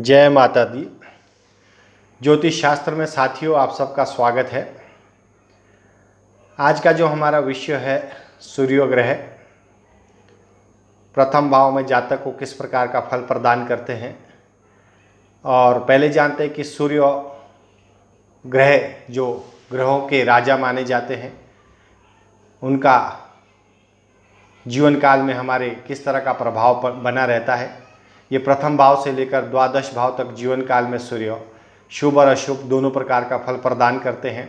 जय माता दी। ज्योतिष शास्त्र में साथियों आप सबका स्वागत है। आज का जो हमारा विषय है सूर्य ग्रह प्रथम भाव में जातक को किस प्रकार का फल प्रदान करते हैं। और पहले जानते हैं कि सूर्य ग्रह जो ग्रहों के राजा माने जाते हैं, उनका जीवन काल में हमारे किस तरह का प्रभाव बना रहता है। ये प्रथम भाव से लेकर द्वादश भाव तक जीवन काल में सूर्य शुभ और अशुभ दोनों प्रकार का फल प्रदान करते हैं।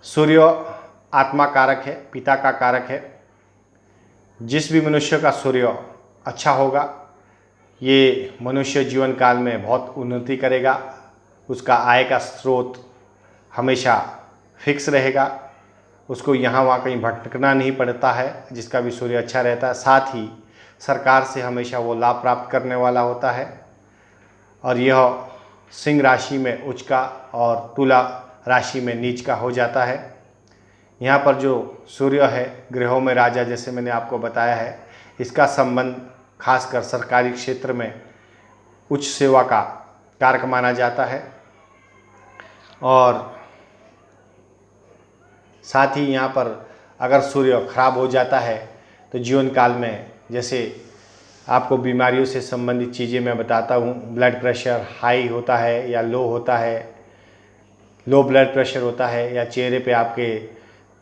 सूर्य आत्मा कारक है, पिता का कारक है। जिस भी मनुष्य का सूर्य अच्छा होगा, ये मनुष्य जीवन काल में बहुत उन्नति करेगा। उसका आय का स्रोत हमेशा फिक्स रहेगा, उसको यहाँ वहाँ कहीं भटकना नहीं पड़ता है। जिसका भी सूर्य अच्छा रहता है, साथ ही सरकार से हमेशा वो लाभ प्राप्त करने वाला होता है। और यह सिंह राशि में उच्च का और तुला राशि में नीच का हो जाता है। यहाँ पर जो सूर्य है ग्रहों में राजा, जैसे मैंने आपको बताया है, इसका संबंध खासकर सरकारी क्षेत्र में उच्च सेवा का कारक माना जाता है। और साथ ही यहाँ पर अगर सूर्य खराब हो जाता है तो जीवन काल में, जैसे आपको बीमारियों से संबंधित चीज़ें मैं बताता हूँ, ब्लड प्रेशर हाई होता है या लो होता है, लो ब्लड प्रेशर होता है, या चेहरे पे आपके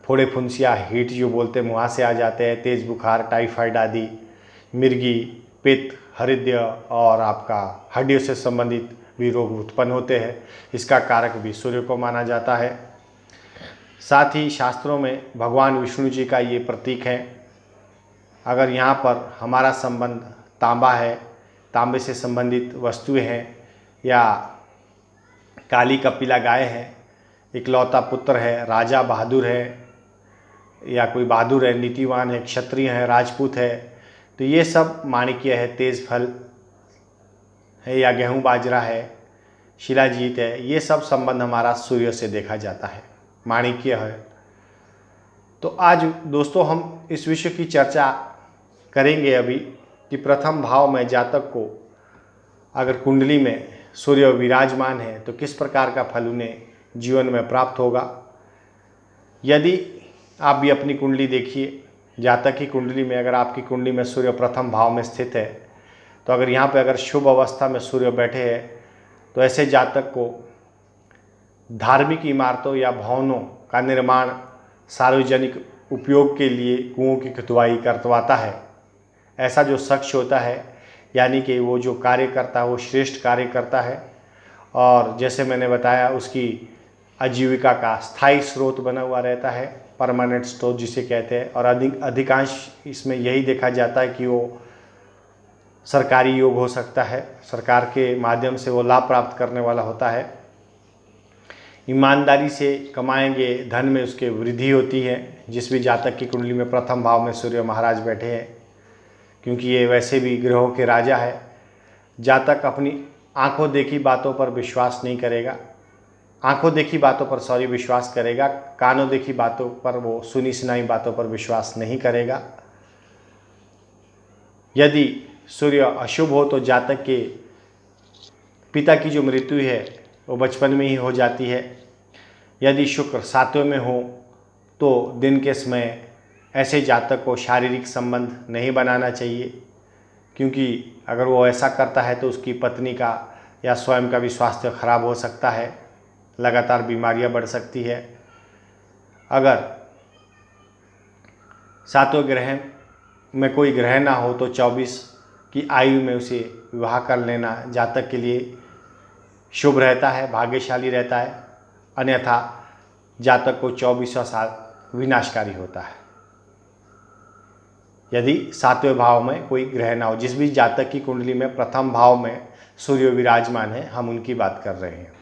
फोड़े फुंसियाँ हीट जो बोलते हैं वहाँ से आ जाते हैं, तेज़ बुखार, टाइफाइड आदि, मिर्गी, पित्त, हृदय और आपका हड्डियों से संबंधित भी रोग उत्पन्न होते हैं। इसका कारक भी सूर्य को माना जाता है। साथ ही शास्त्रों में भगवान विष्णु जी का ये प्रतीक है। अगर यहाँ पर हमारा संबंध तांबा है, तांबे से संबंधित वस्तुएं हैं, या काली कपिला गाय है, इकलौता पुत्र है, राजा बहादुर है, या कोई बहादुर है, नीतिवान है, क्षत्रिय है, राजपूत है, तो ये सब माणिक्य है, तेज फल है, या गेहूँ बाजरा है, शिलाजीत है, ये सब संबंध हमारा सूर्य से देखा जाता है, माणिक्य है। तो आज दोस्तों हम इस विषय की चर्चा करेंगे अभी कि प्रथम भाव में जातक को अगर कुंडली में सूर्य विराजमान है तो किस प्रकार का फल उन्हें जीवन में प्राप्त होगा। यदि आप भी अपनी कुंडली देखिए, जातक की कुंडली में अगर आपकी कुंडली में सूर्य प्रथम भाव में स्थित है, तो अगर यहाँ पे अगर शुभ अवस्था में सूर्य बैठे हैं तो ऐसे जातक को धार्मिक इमारतों या भवनों का निर्माण सार्वजनिक उपयोग के लिए कुओं की खुदवाई करवाता है। ऐसा जो शख्स होता है, यानी कि वो जो कार्य करता है वो श्रेष्ठ कार्य करता है, और जैसे मैंने बताया उसकी आजीविका का स्थायी स्रोत बना हुआ रहता है, परमानेंट स्रोत जिसे कहते हैं। और अधिकांश इसमें यही देखा जाता है कि वो सरकारी योग हो सकता है, सरकार के माध्यम से वो लाभ प्राप्त करने वाला होता है। ईमानदारी से कमाएंगे धन में उसके वृद्धि होती है। जिस भी जातक की कुंडली में प्रथम भाव में सूर्य महाराज बैठे हैं, क्योंकि ये वैसे भी ग्रहों के राजा है, जातक अपनी आंखों देखी बातों पर विश्वास नहीं करेगा, आंखों देखी बातों पर विश्वास करेगा, कानों देखी बातों पर, वो सुनी सुनाई बातों पर विश्वास नहीं करेगा। यदि सूर्य अशुभ हो तो जातक के पिता की जो मृत्यु है वो बचपन में ही हो जाती है। यदि शुक्र सातवें में हो तो दिन के समय ऐसे जातक को शारीरिक संबंध नहीं बनाना चाहिए, क्योंकि अगर वो ऐसा करता है तो उसकी पत्नी का या स्वयं का भी स्वास्थ्य खराब हो सकता है, लगातार बीमारियां बढ़ सकती है। अगर सातवें ग्रह में कोई ग्रह ना हो तो 24 की आयु में उसे विवाह कर लेना जातक के लिए शुभ रहता है, भाग्यशाली रहता है। अन्यथा जातक को 24वां साल विनाशकारी होता है, यदि सातवें भाव में कोई ग्रह ना हो। जिस भी जातक की कुंडली में प्रथम भाव में सूर्य विराजमान है, हम उनकी बात कर रहे हैं।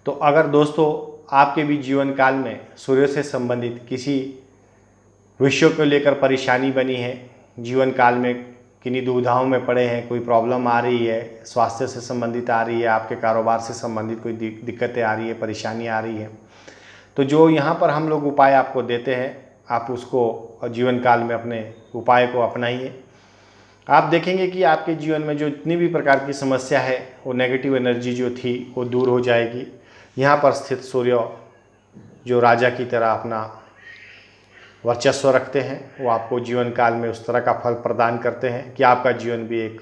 तो अगर दोस्तों आपके भी जीवन काल में सूर्य से संबंधित किसी विषय को लेकर परेशानी बनी है, जीवन काल में किन्हीं दुविधाओं में पड़े हैं, कोई प्रॉब्लम आ रही है, स्वास्थ्य से संबंधित आ रही है, आपके कारोबार से संबंधित कोई दिक्कतें आ रही है, परेशानी आ रही है, तो जो यहाँ पर हम लोग उपाय आपको देते हैं, आप उसको जीवन काल में अपने उपाय को अपनाइए। आप देखेंगे कि आपके जीवन में जो इतनी भी प्रकार की समस्या है वो नेगेटिव एनर्जी जो थी वो दूर हो जाएगी। यहाँ पर स्थित सूर्य जो राजा की तरह अपना वर्चस्व रखते हैं, वो आपको जीवन काल में उस तरह का फल प्रदान करते हैं कि आपका जीवन भी एक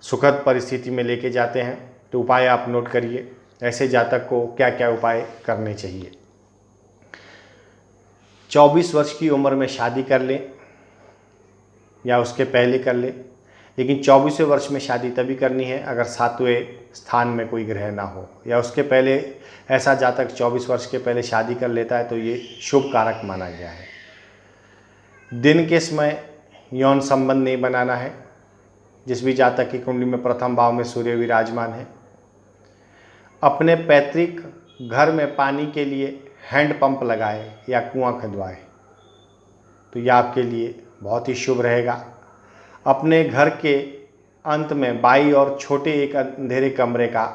सुखद परिस्थिति में लेके जाते हैं। तो उपाय आप नोट करिए, ऐसे जातक को क्या क्या उपाय करने चाहिए। 24 वर्ष की उम्र में शादी कर लें या उसके पहले कर लें, लेकिन 24वें वर्ष में शादी तभी करनी है अगर 7वें स्थान में कोई ग्रह ना हो, या उसके पहले ऐसा जातक 24 वर्ष के पहले शादी कर लेता है तो ये शुभ कारक माना गया है। दिन के समय यौन संबंध नहीं बनाना है। जिस भी जातक की कुंडली में प्रथम भाव में सूर्य विराजमान है, अपने पैतृक घर में पानी के लिए हैंड पंप लगाए या कुआं खुदवाए तो यह आपके लिए बहुत ही शुभ रहेगा। अपने घर के अंत में बाई और छोटे एक अंधेरे कमरे का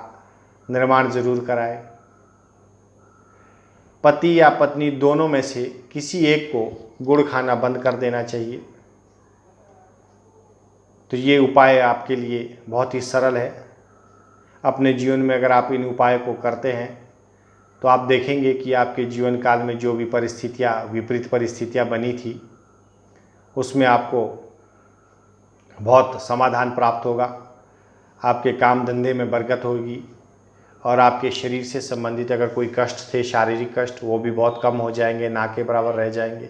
निर्माण जरूर कराए। पति या पत्नी दोनों में से किसी एक को गुड़ खाना बंद कर देना चाहिए। तो ये उपाय आपके लिए बहुत ही सरल है। अपने जीवन में अगर आप इन उपायों को करते हैं तो आप देखेंगे कि आपके जीवन काल में जो भी परिस्थितियाँ, विपरीत परिस्थितियाँ बनी थी, उसमें आपको बहुत समाधान प्राप्त होगा। आपके काम धंधे में बरकत होगी और आपके शरीर से संबंधित अगर कोई कष्ट थे, शारीरिक कष्ट, वो भी बहुत कम हो जाएंगे, ना के बराबर रह जाएंगे।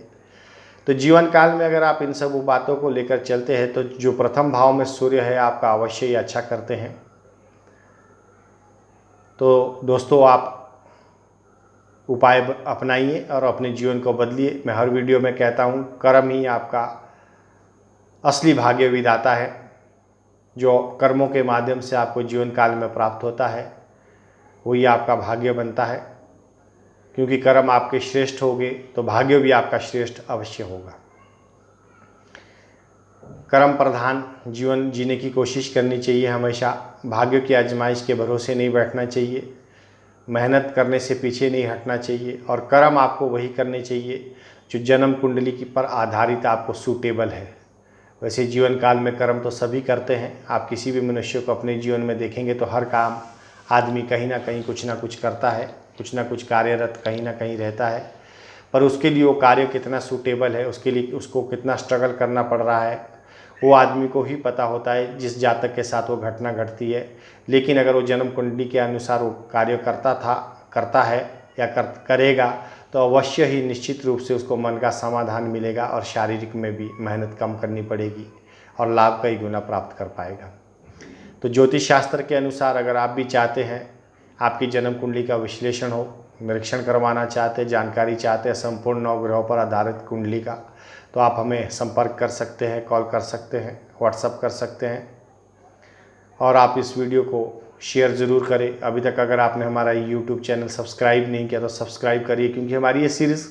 तो जीवन काल में अगर आप इन सब बातों को लेकर चलते हैं तो जो प्रथम भाव में सूर्य है आपका अवश्य ही अच्छा करते हैं। तो दोस्तों, आप उपाय अपनाइए और अपने जीवन को बदलिए। मैं हर वीडियो में कहता हूँ, कर्म ही आपका असली भाग्य विधाता है। जो कर्मों के माध्यम से आपको जीवन काल में प्राप्त होता है वही आपका भाग्य बनता है, क्योंकि कर्म आपके श्रेष्ठ होंगे तो भाग्य भी आपका श्रेष्ठ अवश्य होगा। कर्म प्रधान जीवन जीने की कोशिश करनी चाहिए हमेशा। भाग्य की आजमाइश के भरोसे नहीं बैठना चाहिए, मेहनत करने से पीछे नहीं हटना चाहिए, और कर्म आपको वही करने चाहिए जो जन्म कुंडली की पर आधारित आपको सूटेबल है। वैसे जीवन काल में कर्म तो सभी करते हैं। आप किसी भी मनुष्य को अपने जीवन में देखेंगे तो हर काम आदमी कहीं ना कहीं कुछ ना कुछ करता है, कुछ ना कुछ कार्यरत कहीं ना कहीं रहता है, पर उसके लिए वो कार्य कितना सूटेबल है, उसके लिए उसको कितना स्ट्रगल करना पड़ रहा है, वो आदमी को ही पता होता है जिस जातक के साथ वो घटना घटती है। लेकिन अगर वो जन्म कुंडली के अनुसार वो कार्य करता है या करेगा तो अवश्य ही निश्चित रूप से उसको मन का समाधान मिलेगा और शारीरिक में भी मेहनत कम करनी पड़ेगी और लाभ कई गुना प्राप्त कर पाएगा। तो ज्योतिष शास्त्र के अनुसार अगर आप भी चाहते हैं आपकी जन्म कुंडली का विश्लेषण हो, निरीक्षण करवाना चाहते, जानकारी चाहते हैं संपूर्ण 9 ग्रहों पर आधारित कुंडली का, तो आप हमें संपर्क कर सकते हैं, कॉल कर सकते हैं, व्हाट्सअप कर सकते हैं। और आप इस वीडियो को शेयर ज़रूर करें। अभी तक अगर आपने हमारा यूट्यूब चैनल सब्सक्राइब नहीं किया तो सब्सक्राइब करिए, क्योंकि हमारी ये सीरीज़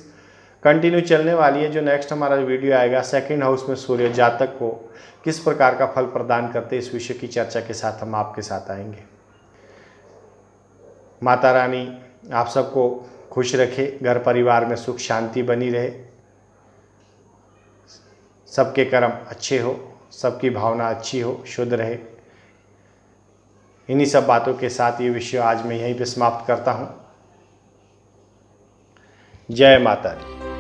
कंटिन्यू चलने वाली है। जो नेक्स्ट हमारा वीडियो आएगा, सेकंड हाउस में सूर्य जातक को किस प्रकार का फल प्रदान करते, इस विषय की चर्चा के साथ हम आपके साथ आएंगे। माता रानी आप सबको खुश रखे, घर परिवार में सुख शांति बनी रहे, सबके कर्म अच्छे हो, सबकी भावना अच्छी हो, शुद्ध रहे। इन्हीं सब बातों के साथ ये विषय आज मैं यहीं पे समाप्त करता हूँ। जय माता दी।